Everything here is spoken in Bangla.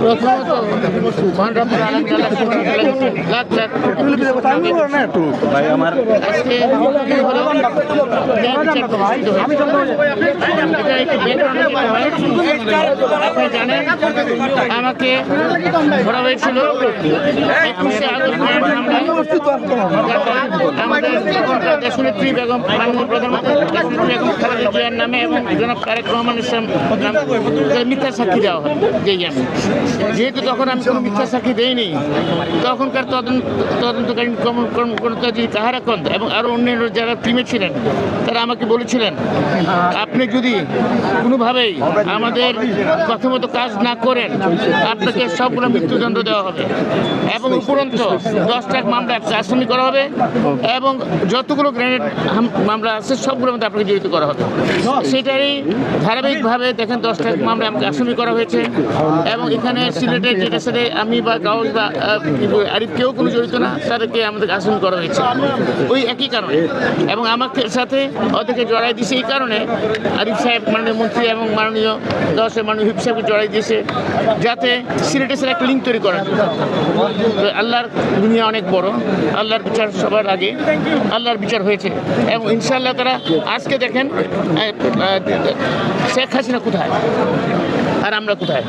প্রথমত মহান রব্বুল আলামিন লাখ লাখ আজকে এটা একটু আপনি জানেন আমাকে ধরা হয়েছিল 21শে আগস্ট আমাদের দেশনেত্রী বেগম মাননীয় প্রধানমন্ত্রী বেগম খালেদা জিয়ার নামে এবং জনাব তারেক রহমানের মিথ্যা সাক্ষী দেওয়া হয় যেহেতু তখন আমি কোনো মিথ্যা সাক্ষী দেইনি তখনকার তদন্তকালীন কর্মকর্তা যিনি কাহারাকন্দ এবং আরও অন্যান্য যারা টিমে ছিলেন তারা আমাকে বলেছিলেন আপনি যদি কোনোভাবেই আমাদের কথা মতো কাজ না করেন আপনাকে সবগুলো মৃত্যুদণ্ড দেওয়া হবে এবং উপরন্ত 10টা মামলা আসামি করা হবে এবং যতগুলো গ্রেনেড মামলা আছে সবগুলোর মধ্যে আপনাকে জড়িত করা হবে। সেটারই ধারাবাহিকভাবে দেখেন 10টা মামলা আমাকে আসামি করা হয়েছে এবং এখানে সিলেটের যেটার সাথে আমি বা গাউস বা আরিফ কেউ কোনো জড়িত না, তাদেরকে আমাদের আসামি করা হয়েছে ওই একই কারণে এবং আমাকে সাথে ওদেরকে জড়াই দিয়েছে এই কারণে আরিফ সাহেব মাননীয় মন্ত্রী এবং মাননীয় দশের মাননীয় হুইপ সাহেবকে জড়াই দিয়েছে যাতে সিলেটের সাথে একটা লিঙ্ক তৈরি করা যায়। তো আল্লাহর দুনিয়া অনেক বড়, আল্লাহর বিচার সবার আগে, আল্লাহর বিচার হয়েছে এবং ইনশাআল্লাহ তারা আজকে দেখেন শেখ হাসিনা কোথায় আর আমরা কোথায়।